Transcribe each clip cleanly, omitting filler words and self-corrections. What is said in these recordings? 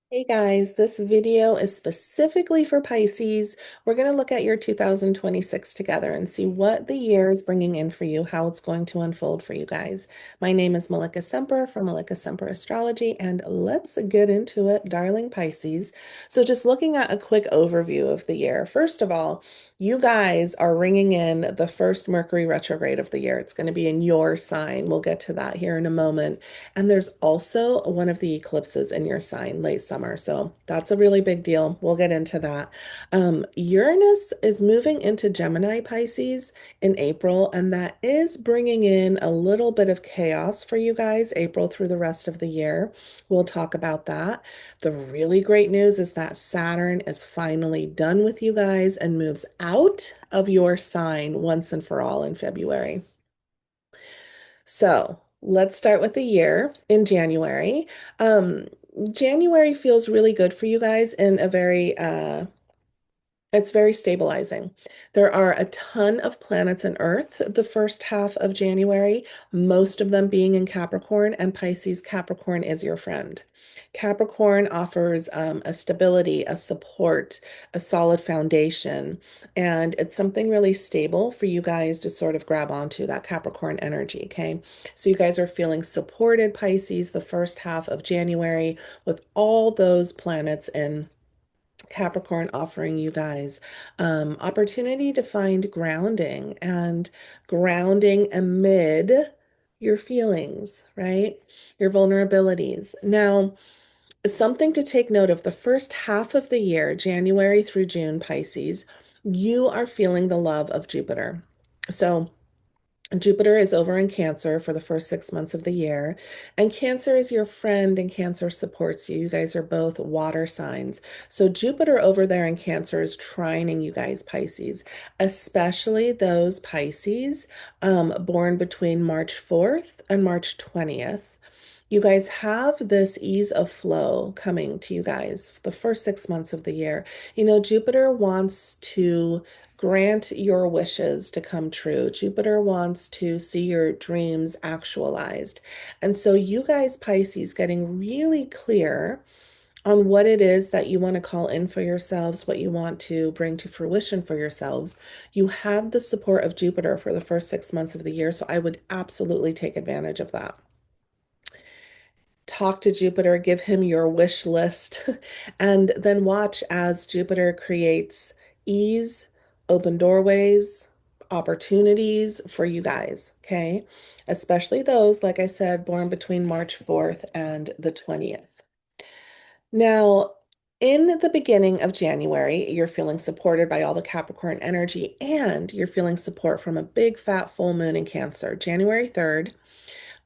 Hey guys, this video is specifically for Pisces. We're going to look at your 2026 together and see what the year is bringing in for you, how it's going to unfold for you guys. My name is Malika Semper from Malika Semper Astrology, and let's get into it, darling Pisces. So just looking at a quick overview of the year. First of all, you guys are ringing in the first Mercury retrograde of the year. It's going to be in your sign. We'll get to that here in a moment. And there's also one of the eclipses in your sign late summer. So that's a really big deal. We'll get into that. Uranus is moving into Gemini Pisces in April, and that is bringing in a little bit of chaos for you guys, April through the rest of the year. We'll talk about that. The really great news is that Saturn is finally done with you guys and moves out of your sign once and for all in February. So let's start with the year in January. Um, January feels really good for you guys in a it's very stabilizing. There are a ton of planets in Earth the first half of January, most of them being in Capricorn, and Pisces. Capricorn is your friend. Capricorn offers a stability, a support, a solid foundation, and it's something really stable for you guys to sort of grab onto, that Capricorn energy, okay? So you guys are feeling supported, Pisces, the first half of January with all those planets in Capricorn offering you guys opportunity to find grounding and grounding amid your feelings, right? Your vulnerabilities. Now, something to take note of the first half of the year, January through June, Pisces, you are feeling the love of Jupiter. So, Jupiter is over in Cancer for the first 6 months of the year, and Cancer is your friend, and Cancer supports you. You guys are both water signs. So, Jupiter over there in Cancer is trining you guys, Pisces, especially those Pisces born between March 4th and March 20th. You guys have this ease of flow coming to you guys the first 6 months of the year. You know, Jupiter wants to grant your wishes to come true. Jupiter wants to see your dreams actualized. And so, you guys, Pisces, getting really clear on what it is that you want to call in for yourselves, what you want to bring to fruition for yourselves. You have the support of Jupiter for the first 6 months of the year. So, I would absolutely take advantage of that. Talk to Jupiter, give him your wish list, and then watch as Jupiter creates ease, open doorways, opportunities for you guys, okay? Especially those, like I said, born between March 4th and the 20th. Now, in the beginning of January, you're feeling supported by all the Capricorn energy, and you're feeling support from a big fat full moon in Cancer, January 3rd.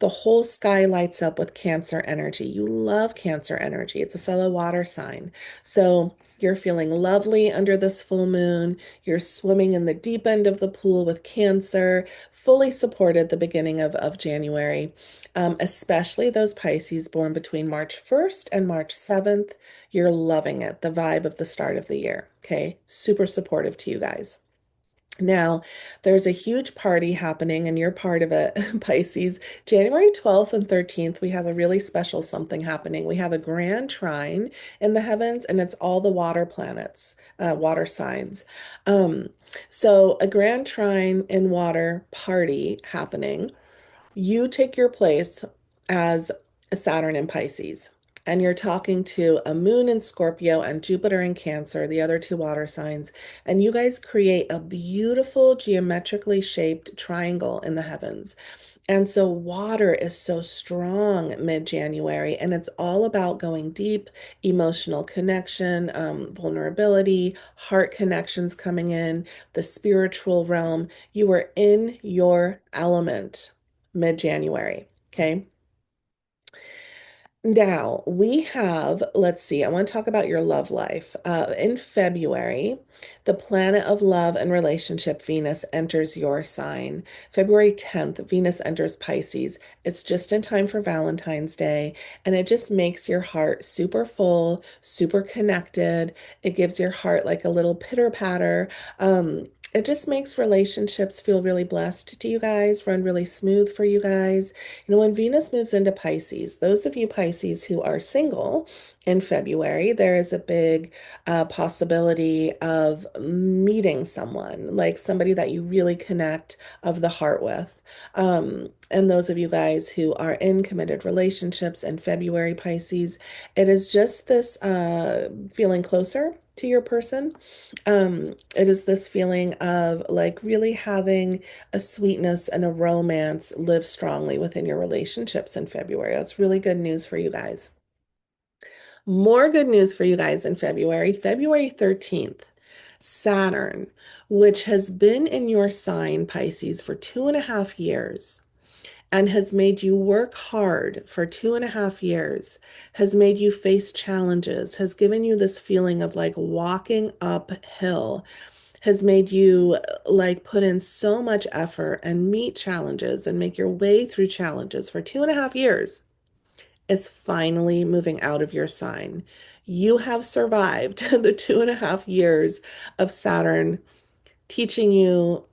The whole sky lights up with Cancer energy. You love Cancer energy. It's a fellow water sign. So you're feeling lovely under this full moon. You're swimming in the deep end of the pool with Cancer, fully supported the beginning of January, especially those Pisces born between March 1st and March 7th. You're loving it, the vibe of the start of the year. Okay. Super supportive to you guys. Now, there's a huge party happening, and you're part of it, Pisces. January 12th and 13th, we have a really special something happening. We have a grand trine in the heavens, and it's all the water planets, water signs. Um, so, a grand trine in water party happening. You take your place as a Saturn in Pisces, and you're talking to a moon in Scorpio and Jupiter in Cancer, the other two water signs, and you guys create a beautiful geometrically shaped triangle in the heavens. And so water is so strong mid-January, and it's all about going deep, emotional connection, vulnerability, heart connections coming in, the spiritual realm. You are in your element mid-January. Okay. Now we have, let's see, I want to talk about your love life. In February, the planet of love and relationship, Venus, enters your sign. February 10th, Venus enters Pisces. It's just in time for Valentine's Day, and it just makes your heart super full, super connected. It gives your heart like a little pitter patter. It just makes relationships feel really blessed to you guys, run really smooth for you guys. You know, when Venus moves into Pisces, those of you Pisces who are single in February, there is a big possibility of meeting someone, like somebody that you really connect of the heart with. And those of you guys who are in committed relationships in February, Pisces, it is just this feeling closer to your person. It is this feeling of like really having a sweetness and a romance live strongly within your relationships in February. That's really good news for you guys. More good news for you guys in February, February 13th. Saturn, which has been in your sign, Pisces, for 2.5 years and has made you work hard for 2.5 years, has made you face challenges, has given you this feeling of like walking uphill, has made you like put in so much effort and meet challenges and make your way through challenges for 2.5 years, is finally moving out of your sign. You have survived the 2.5 years of Saturn teaching you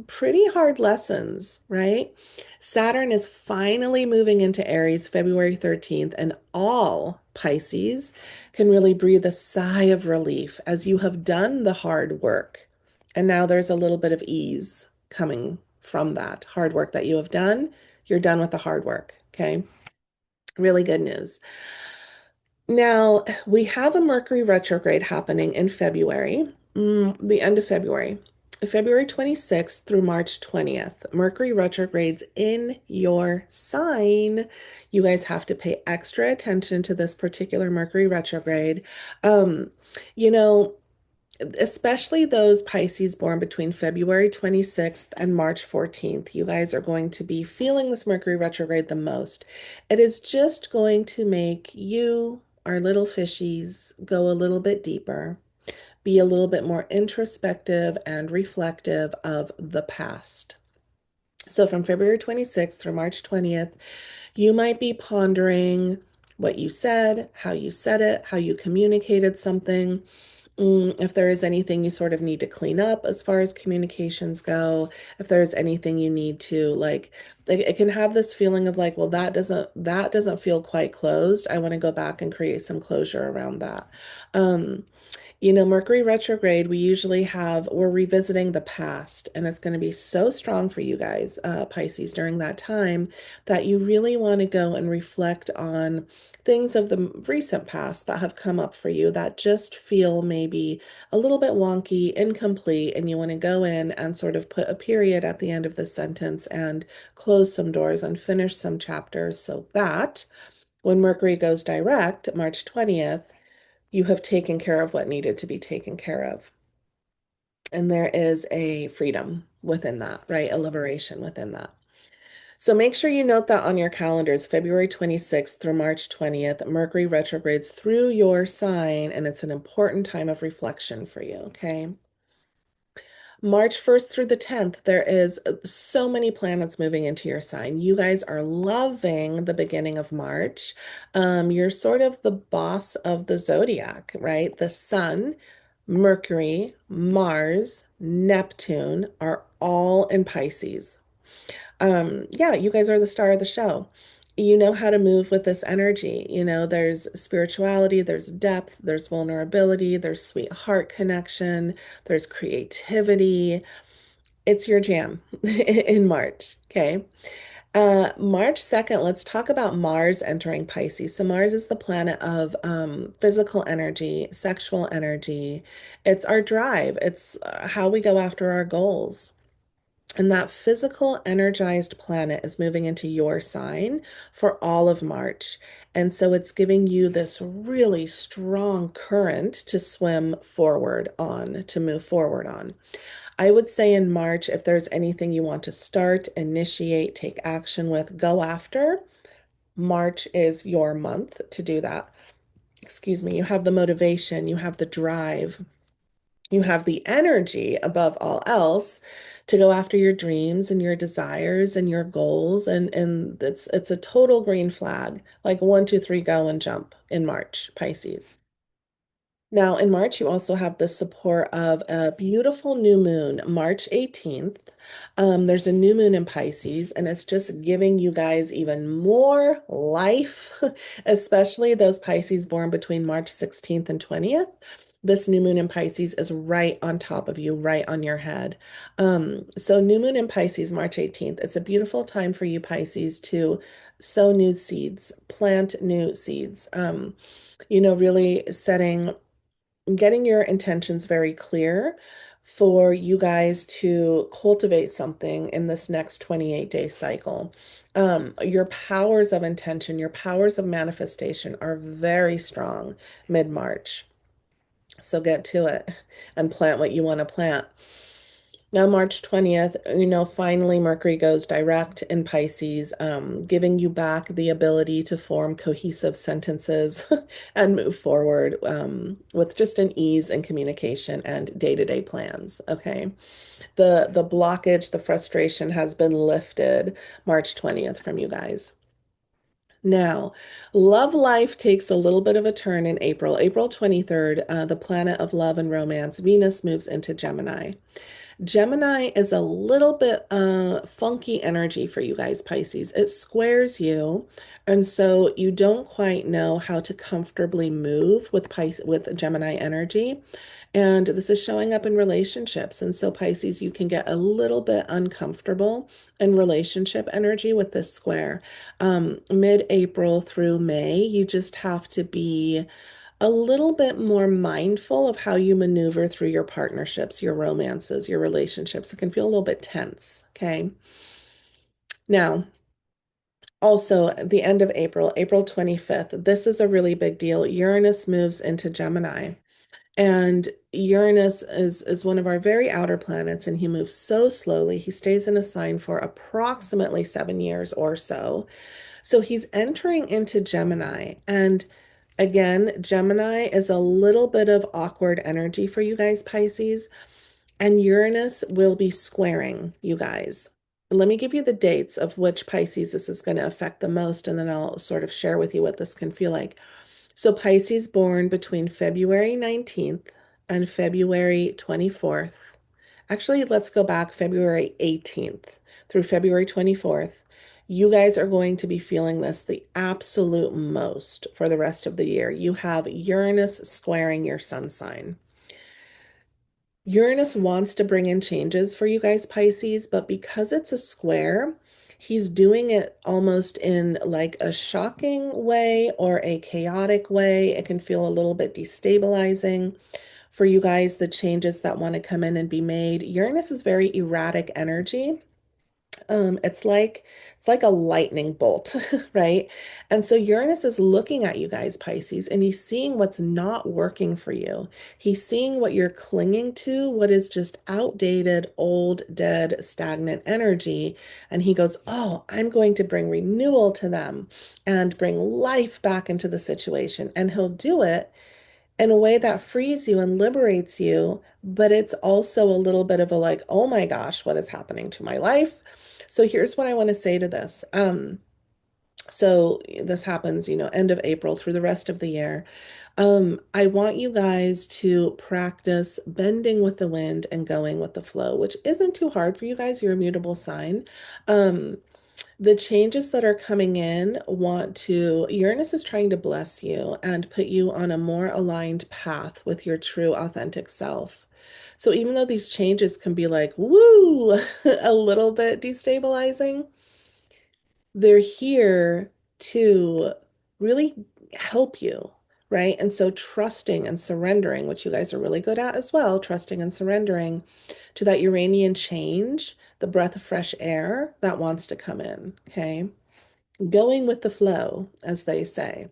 pretty hard lessons, right? Saturn is finally moving into Aries February 13th, and all Pisces can really breathe a sigh of relief as you have done the hard work. And now there's a little bit of ease coming from that hard work that you have done. You're done with the hard work, okay? Really good news. Now, we have a Mercury retrograde happening in February, the end of February, February 26th through March 20th. Mercury retrogrades in your sign. You guys have to pay extra attention to this particular Mercury retrograde. Um, you know, especially those Pisces born between February 26th and March 14th, you guys are going to be feeling this Mercury retrograde the most. It is just going to make you, our little fishies, go a little bit deeper, be a little bit more introspective and reflective of the past. So from February 26th through March 20th, you might be pondering what you said it, how you communicated something. If there is anything you sort of need to clean up as far as communications go, if there's anything you need to like it can have this feeling of like, well, that doesn't feel quite closed. I want to go back and create some closure around that. Um, Mercury retrograde, we're revisiting the past, and it's going to be so strong for you guys, Pisces, during that time that you really want to go and reflect on things of the recent past that have come up for you that just feel maybe a little bit wonky, incomplete, and you want to go in and sort of put a period at the end of the sentence and close some doors and finish some chapters so that when Mercury goes direct, March 20th, you have taken care of what needed to be taken care of. And there is a freedom within that, right? A liberation within that. So make sure you note that on your calendars, February 26th through March 20th, Mercury retrogrades through your sign, and it's an important time of reflection for you, okay? March 1st through the 10th, there is so many planets moving into your sign. You guys are loving the beginning of March. You're sort of the boss of the zodiac, right? The Sun, Mercury, Mars, Neptune are all in Pisces. Yeah, you guys are the star of the show. You know how to move with this energy. There's spirituality, there's depth, there's vulnerability, there's sweet heart connection, there's creativity. It's your jam in March. Okay. March 2nd, let's talk about Mars entering Pisces. So Mars is the planet of physical energy, sexual energy. It's our drive. It's how we go after our goals. And that physical, energized planet is moving into your sign for all of March. And so it's giving you this really strong current to swim forward on, to move forward on. I would say in March, if there's anything you want to start, initiate, take action with, go after, March is your month to do that. Excuse me. You have the motivation, you have the drive, you have the energy above all else to go after your dreams and your desires and your goals. And it's a total green flag, like 1, 2, 3, go and jump in March, Pisces. Now, in March, you also have the support of a beautiful new moon, March 18th. There's a new moon in Pisces, and it's just giving you guys even more life, especially those Pisces born between March 16th and 20th. This new moon in Pisces is right on top of you, right on your head. So, new moon in Pisces, March 18th. It's a beautiful time for you, Pisces, to sow new seeds, plant new seeds. Really getting your intentions very clear for you guys to cultivate something in this next 28-day cycle. Your powers of intention, your powers of manifestation are very strong mid-March. So get to it and plant what you want to plant. Now, March 20th, finally Mercury goes direct in Pisces, giving you back the ability to form cohesive sentences and move forward with just an ease in communication and day-to-day plans. Okay. The blockage, the frustration has been lifted March 20th from you guys. Now, love life takes a little bit of a turn in April. April 23rd, the planet of love and romance, Venus moves into Gemini. Gemini is a little bit funky energy for you guys, Pisces. It squares you, and so you don't quite know how to comfortably move with with Gemini energy. And this is showing up in relationships. And so, Pisces, you can get a little bit uncomfortable in relationship energy with this square. Mid-April through May, you just have to be a little bit more mindful of how you maneuver through your partnerships, your romances, your relationships. It can feel a little bit tense. Okay. Now, also, at the end of April, April 25th, this is a really big deal. Uranus moves into Gemini. And Uranus is one of our very outer planets, and he moves so slowly. He stays in a sign for approximately 7 years or so. So he's entering into Gemini. And again, Gemini is a little bit of awkward energy for you guys, Pisces, and Uranus will be squaring you guys. Let me give you the dates of which Pisces this is going to affect the most, and then I'll sort of share with you what this can feel like. So, Pisces born between February 19th and February 24th. Actually, let's go back February 18th through February 24th. You guys are going to be feeling this the absolute most for the rest of the year. You have Uranus squaring your sun sign. Uranus wants to bring in changes for you guys, Pisces, but because it's a square, he's doing it almost in like a shocking way or a chaotic way. It can feel a little bit destabilizing for you guys, the changes that want to come in and be made. Uranus is very erratic energy. It's like a lightning bolt, right? And so Uranus is looking at you guys, Pisces, and he's seeing what's not working for you. He's seeing what you're clinging to, what is just outdated, old, dead, stagnant energy. And he goes, "Oh, I'm going to bring renewal to them and bring life back into the situation." And he'll do it in a way that frees you and liberates you, but it's also a little bit of a like, oh my gosh, what is happening to my life? So here's what I want to say to this. So this happens, end of April through the rest of the year. I want you guys to practice bending with the wind and going with the flow, which isn't too hard for you guys. You're a mutable sign. Um, the changes that are coming in Uranus is trying to bless you and put you on a more aligned path with your true authentic self. So even though these changes can be like, woo, a little bit destabilizing, they're here to really help you, right? And so trusting and surrendering, which you guys are really good at as well, trusting and surrendering to that Uranian change, the breath of fresh air that wants to come in, okay? Going with the flow, as they say.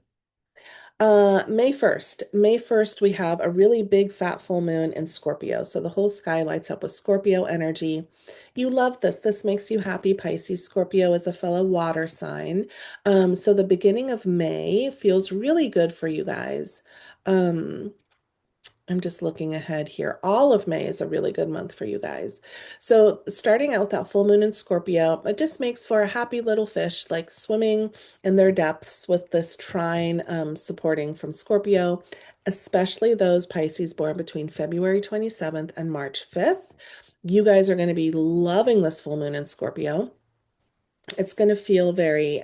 May 1st. May 1st, we have a really big fat full moon in Scorpio. So the whole sky lights up with Scorpio energy. You love this. This makes you happy, Pisces. Scorpio is a fellow water sign. So the beginning of May feels really good for you guys. Um, I'm just looking ahead here. All of May is a really good month for you guys. So, starting out with that full moon in Scorpio, it just makes for a happy little fish, like swimming in their depths with this trine supporting from Scorpio, especially those Pisces born between February 27th and March 5th. You guys are going to be loving this full moon in Scorpio. It's going to feel very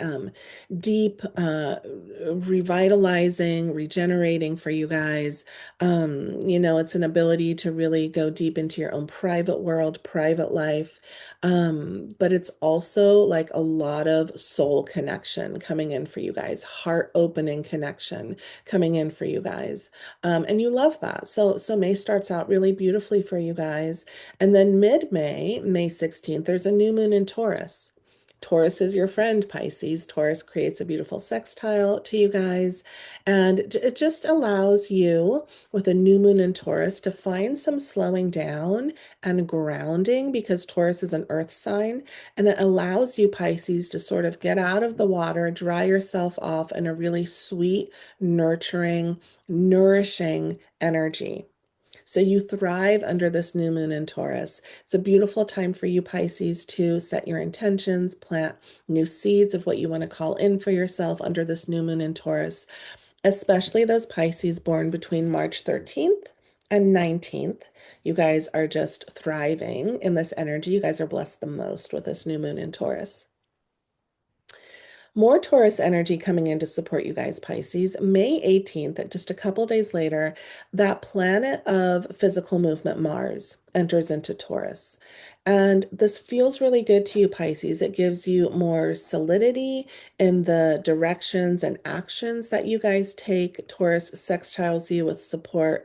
deep, revitalizing, regenerating for you guys. It's an ability to really go deep into your own private world, private life. But it's also like a lot of soul connection coming in for you guys, heart opening connection coming in for you guys. And you love that. So May starts out really beautifully for you guys. And then mid-May, May 16th, there's a new moon in Taurus. Taurus is your friend, Pisces. Taurus creates a beautiful sextile to you guys. And it just allows you, with a new moon in Taurus, to find some slowing down and grounding because Taurus is an earth sign. And it allows you, Pisces, to sort of get out of the water, dry yourself off in a really sweet, nurturing, nourishing energy. So you thrive under this new moon in Taurus. It's a beautiful time for you, Pisces, to set your intentions, plant new seeds of what you want to call in for yourself under this new moon in Taurus, especially those Pisces born between March 13th and 19th. You guys are just thriving in this energy. You guys are blessed the most with this new moon in Taurus. More Taurus energy coming in to support you guys, Pisces. May 18th, just a couple days later, that planet of physical movement, Mars, enters into Taurus. And this feels really good to you, Pisces. It gives you more solidity in the directions and actions that you guys take. Taurus sextiles you with support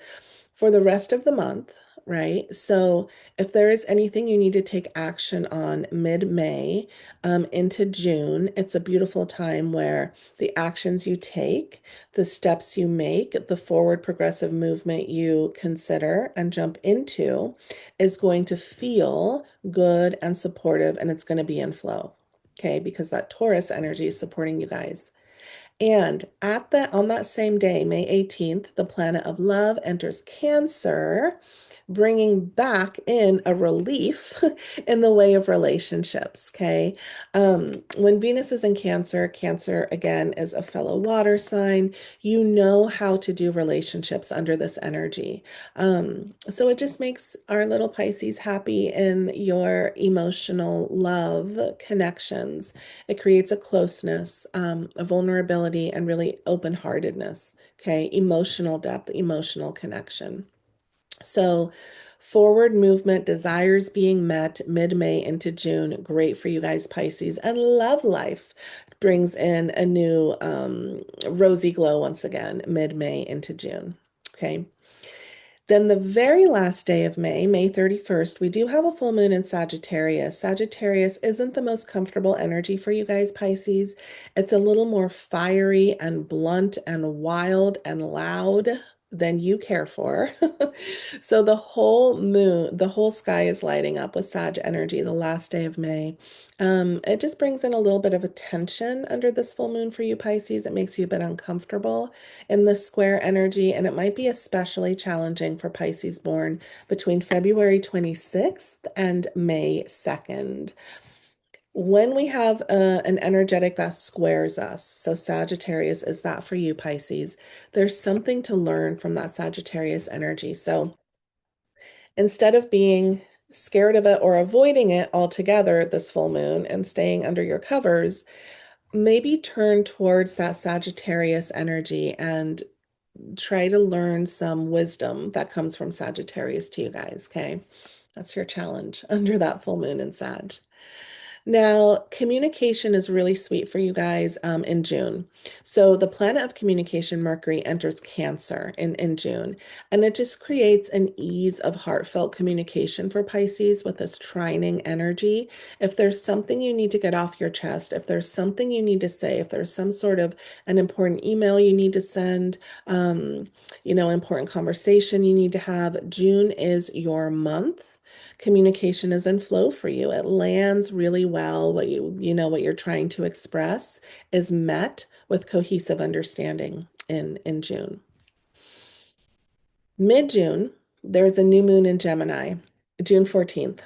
for the rest of the month, right? So if there is anything you need to take action on mid-May into June, it's a beautiful time where the actions you take, the steps you make, the forward progressive movement you consider and jump into is going to feel good and supportive, and it's going to be in flow. Okay, because that Taurus energy is supporting you guys. And on that same day, May 18th, the planet of love enters Cancer, bringing back in a relief in the way of relationships. Okay. When Venus is in Cancer, Cancer again is a fellow water sign. You know how to do relationships under this energy. So it just makes our little Pisces happy in your emotional love connections. It creates a closeness, a vulnerability, and really open-heartedness. Okay. Emotional depth, emotional connection. So, forward movement, desires being met mid-May into June, great for you guys, Pisces. And love life brings in a new rosy glow once again, mid-May into June. Okay. Then the very last day of May, May 31st, we do have a full moon in Sagittarius. Sagittarius isn't the most comfortable energy for you guys, Pisces. It's a little more fiery and blunt and wild and loud than you care for. So the whole moon, the whole sky is lighting up with Sag energy the last day of May. It just brings in a little bit of a tension under this full moon for you, Pisces. It makes you a bit uncomfortable in the square energy, and it might be especially challenging for Pisces born between February 26th and May 2nd. When we have an energetic that squares us, so Sagittarius is that for you, Pisces, there's something to learn from that Sagittarius energy. So instead of being scared of it or avoiding it altogether this full moon and staying under your covers, maybe turn towards that Sagittarius energy and try to learn some wisdom that comes from Sagittarius to you guys, okay? That's your challenge under that full moon in Sag. Now, communication is really sweet for you guys in June. So the planet of communication, Mercury, enters Cancer in June, and it just creates an ease of heartfelt communication for Pisces with this trining energy. If there's something you need to get off your chest, if there's something you need to say, if there's some sort of an important email you need to send, important conversation you need to have, June is your month. Communication is in flow for you. It lands really well. What you're trying to express is met with cohesive understanding in June. Mid-June, there's a new moon in Gemini, June 14th.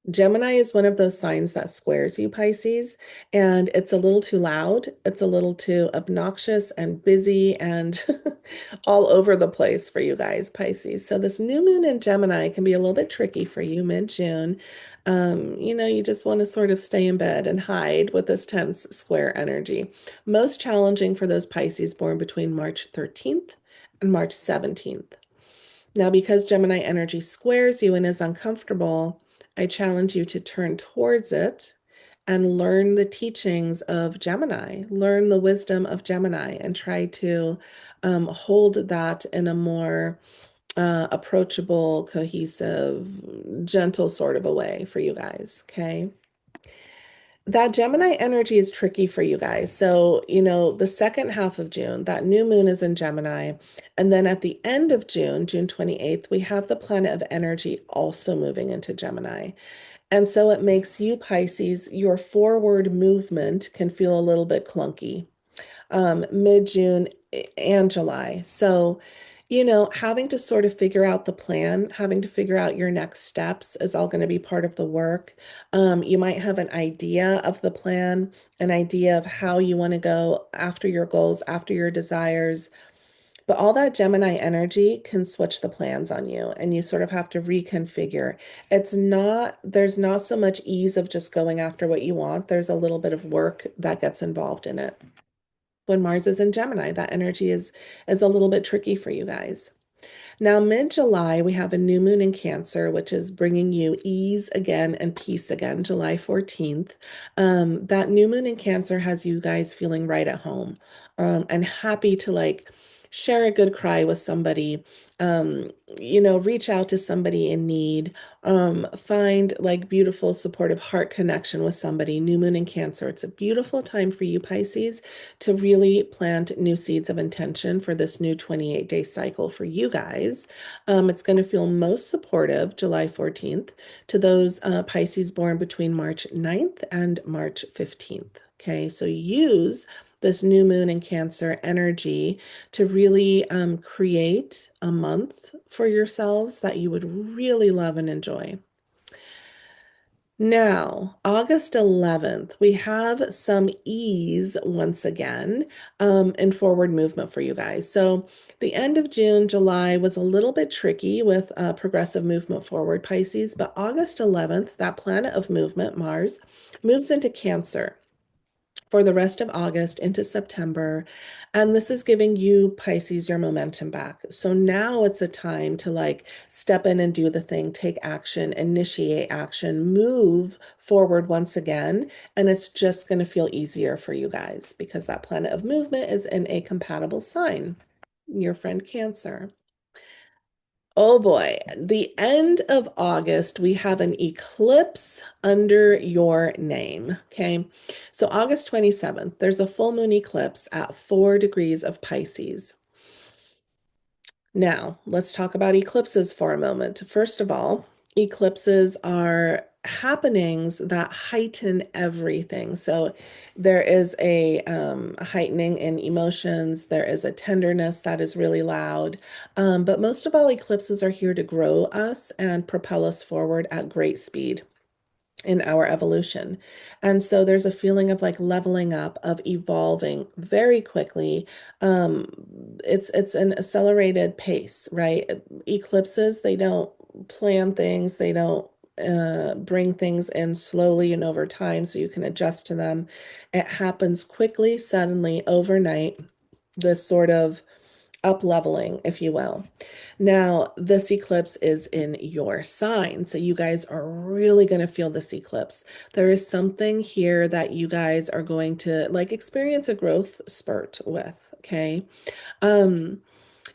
Gemini is one of those signs that squares you, Pisces, and it's a little too loud. It's a little too obnoxious and busy and all over the place for you guys, Pisces. So this new moon in Gemini can be a little bit tricky for you mid-June. You just want to sort of stay in bed and hide with this tense square energy. Most challenging for those Pisces born between March 13th and March 17th. Now, because Gemini energy squares you and is uncomfortable, I challenge you to turn towards it and learn the teachings of Gemini, learn the wisdom of Gemini, and try to hold that in a more approachable, cohesive, gentle sort of a way for you guys. Okay. That Gemini energy is tricky for you guys. So, the second half of June, that new moon is in Gemini. And then at the end of June, June 28th, we have the planet of energy also moving into Gemini. And so it makes you, Pisces, your forward movement can feel a little bit clunky mid-June and July. So, having to sort of figure out the plan, having to figure out your next steps is all going to be part of the work. You might have an idea of the plan, an idea of how you want to go after your goals, after your desires. But all that Gemini energy can switch the plans on you, and you sort of have to reconfigure. There's not so much ease of just going after what you want. There's a little bit of work that gets involved in it. When Mars is in Gemini, that energy is a little bit tricky for you guys. Now, mid-July, we have a new moon in Cancer, which is bringing you ease again and peace again, July 14th. That new moon in Cancer has you guys feeling right at home and happy to like share a good cry with somebody, reach out to somebody in need, find like beautiful, supportive heart connection with somebody. New moon in Cancer. It's a beautiful time for you, Pisces, to really plant new seeds of intention for this new 28-day cycle for you guys. It's going to feel most supportive July 14th to those Pisces born between March 9th and March 15th. Okay, so use this new moon in Cancer energy to really create a month for yourselves that you would really love and enjoy. Now, August 11th, we have some ease once again in forward movement for you guys. So, the end of June, July was a little bit tricky with progressive movement forward, Pisces, but August 11th, that planet of movement, Mars, moves into Cancer for the rest of August into September. And this is giving you, Pisces, your momentum back. So now it's a time to like step in and do the thing, take action, initiate action, move forward once again. And it's just going to feel easier for you guys because that planet of movement is in a compatible sign, your friend Cancer. Oh boy, the end of August, we have an eclipse under your name. Okay. So August 27th, there's a full moon eclipse at 4 degrees of Pisces. Now, let's talk about eclipses for a moment. First of all, eclipses are happenings that heighten everything. So there is a heightening in emotions, there is a tenderness that is really loud. But most of all, eclipses are here to grow us and propel us forward at great speed in our evolution. And so there's a feeling of like leveling up, of evolving very quickly. Um, it's an accelerated pace, right? Eclipses, they don't plan things, they don't bring things in slowly and over time so you can adjust to them. It happens quickly, suddenly, overnight, this sort of up leveling, if you will. Now, this eclipse is in your sign. So you guys are really going to feel this eclipse. There is something here that you guys are going to like experience a growth spurt with, okay? Um,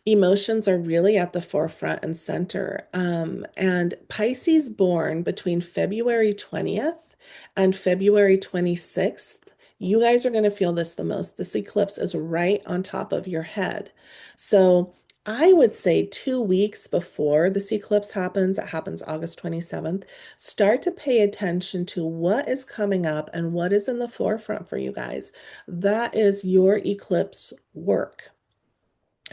Emotions are really at the forefront and center. And Pisces born between February 20th and February 26th, you guys are going to feel this the most. This eclipse is right on top of your head. So I would say 2 weeks before this eclipse happens, it happens August 27th, start to pay attention to what is coming up and what is in the forefront for you guys. That is your eclipse work.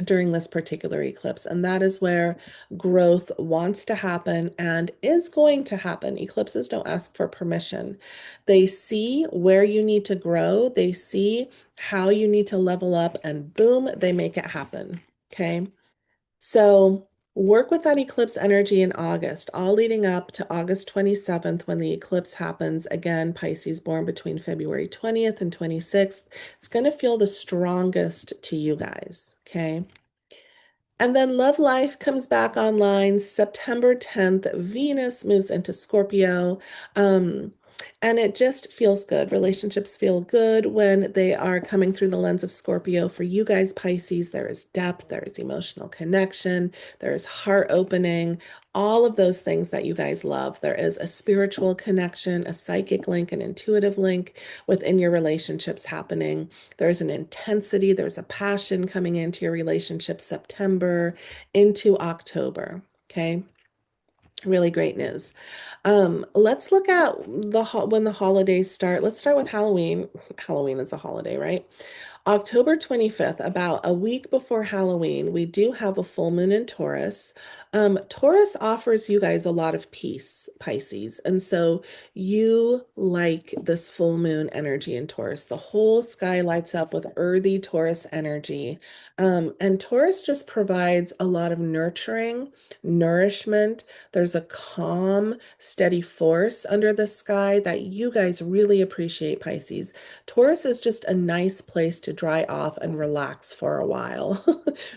during this particular eclipse. And that is where growth wants to happen and is going to happen. Eclipses don't ask for permission. They see where you need to grow, they see how you need to level up, and boom, they make it happen. Okay. So work with that eclipse energy in August, all leading up to August 27th when the eclipse happens. Again, Pisces born between February 20th and 26th. It's going to feel the strongest to you guys. Okay. And then Love Life comes back online September 10th. Venus moves into Scorpio. Um, and it just feels good. Relationships feel good when they are coming through the lens of Scorpio. For you guys, Pisces, there is depth, there is emotional connection, there is heart opening, all of those things that you guys love. There is a spiritual connection, a psychic link, an intuitive link within your relationships happening. There's an intensity, there's a passion coming into your relationship September into October. Okay. Really great news. Let's look at when the holidays start. Let's start with Halloween. Halloween is a holiday, right? October 25th, about a week before Halloween, we do have a full moon in Taurus. Taurus offers you guys a lot of peace, Pisces. And so you like this full moon energy in Taurus. The whole sky lights up with earthy Taurus energy. And Taurus just provides a lot of nurturing, nourishment. There's a calm, steady force under the sky that you guys really appreciate, Pisces. Taurus is just a nice place to dry off and relax for a while.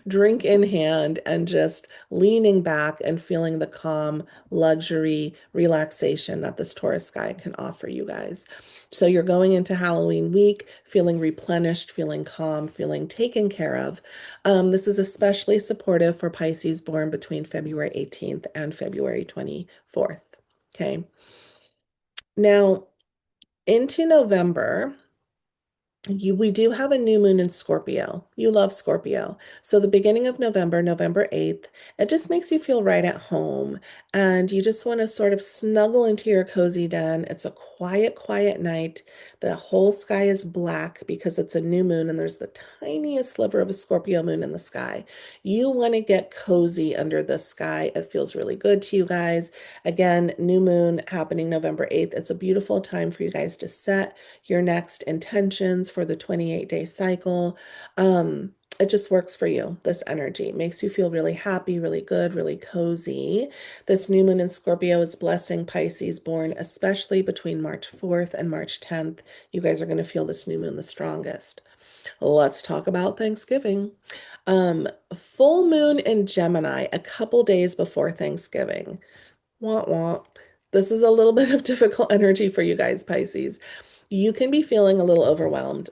Drink in hand and just leaning back and feeling the calm, luxury, relaxation that this Taurus sky can offer you guys. So you're going into Halloween week feeling replenished, feeling calm, feeling taken care of. This is especially supportive for Pisces born between February 18th and February 24th. Okay. Now, into November, we do have a new moon in Scorpio. You love Scorpio. So the beginning of November, November 8th, it just makes you feel right at home. And you just want to sort of snuggle into your cozy den. It's a quiet, quiet night. The whole sky is black because it's a new moon and there's the tiniest sliver of a Scorpio moon in the sky. You want to get cozy under the sky. It feels really good to you guys. Again, new moon happening November 8th. It's a beautiful time for you guys to set your next intentions for the 28-day cycle. It just works for you. This energy makes you feel really happy, really good, really cozy. This new moon in Scorpio is blessing Pisces born, especially between March 4th and March 10th. You guys are going to feel this new moon the strongest. Let's talk about Thanksgiving. Full moon in Gemini a couple days before Thanksgiving. Wah, wah. This is a little bit of difficult energy for you guys, Pisces. You can be feeling a little overwhelmed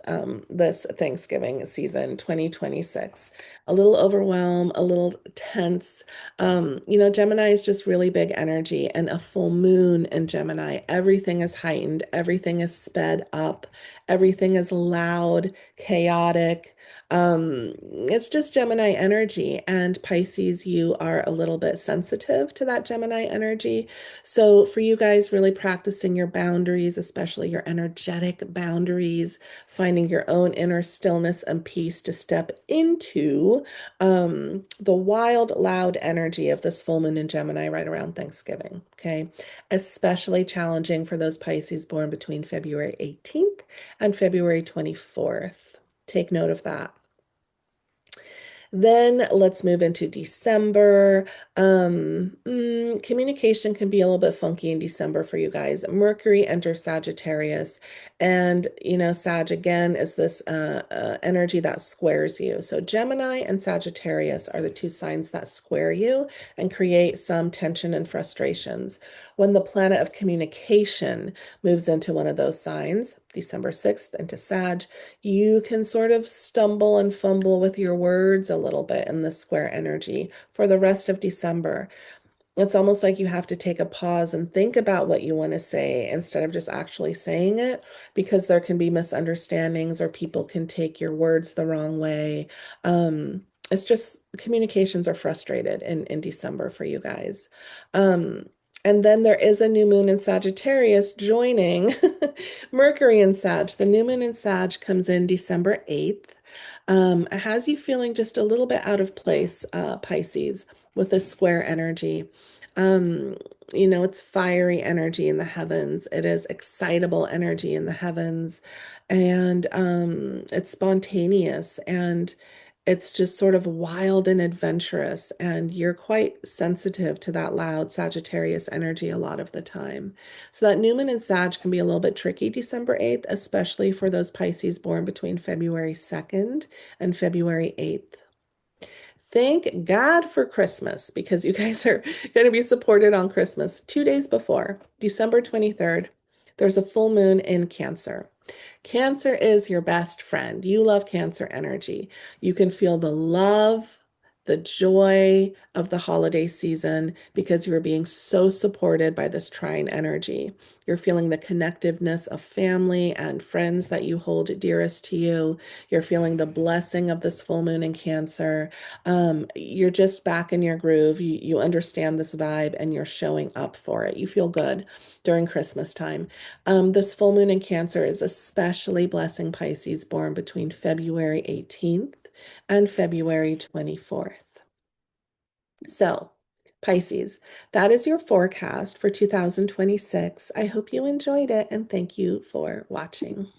this Thanksgiving season, 2026. A little overwhelmed, a little tense. Gemini is just really big energy, and a full moon in Gemini, everything is heightened, everything is sped up, everything is loud, chaotic. It's just Gemini energy, and Pisces, you are a little bit sensitive to that Gemini energy. So for you guys, really practicing your boundaries, especially your energetic boundaries, finding your own inner stillness and peace to step into the wild, loud energy of this full moon in Gemini right around Thanksgiving. Okay. Especially challenging for those Pisces born between February 18th and February 24th. Take note of that. Then let's move into December. Communication can be a little bit funky in December for you guys. Mercury enters Sagittarius, and Sag again is this energy that squares you. So Gemini and Sagittarius are the two signs that square you and create some tension and frustrations. When the planet of communication moves into one of those signs, December 6th into Sag, you can sort of stumble and fumble with your words a little bit in the square energy for the rest of December. It's almost like you have to take a pause and think about what you want to say instead of just actually saying it, because there can be misunderstandings or people can take your words the wrong way. It's just communications are frustrated in December for you guys. And then there is a new moon in Sagittarius joining Mercury in Sag. The new moon in Sag comes in December 8th. It has you feeling just a little bit out of place, Pisces, with this square energy. Um, it's fiery energy in the heavens. It is excitable energy in the heavens, and it's spontaneous and it's just sort of wild and adventurous. And you're quite sensitive to that loud Sagittarius energy a lot of the time. So that new moon in Sag can be a little bit tricky December 8th, especially for those Pisces born between February 2nd and February 8th. Thank God for Christmas because you guys are going to be supported on Christmas. 2 days before, December 23rd, there's a full moon in Cancer. Cancer is your best friend. You love Cancer energy. You can feel the love, the joy of the holiday season because you are being so supported by this trine energy. You're feeling the connectiveness of family and friends that you hold dearest to you. You're feeling the blessing of this full moon in Cancer. You're just back in your groove. You understand this vibe and you're showing up for it. You feel good during Christmas time. This full moon in Cancer is especially blessing Pisces born between February 18th and February 24th. So, Pisces, that is your forecast for 2026. I hope you enjoyed it and thank you for watching.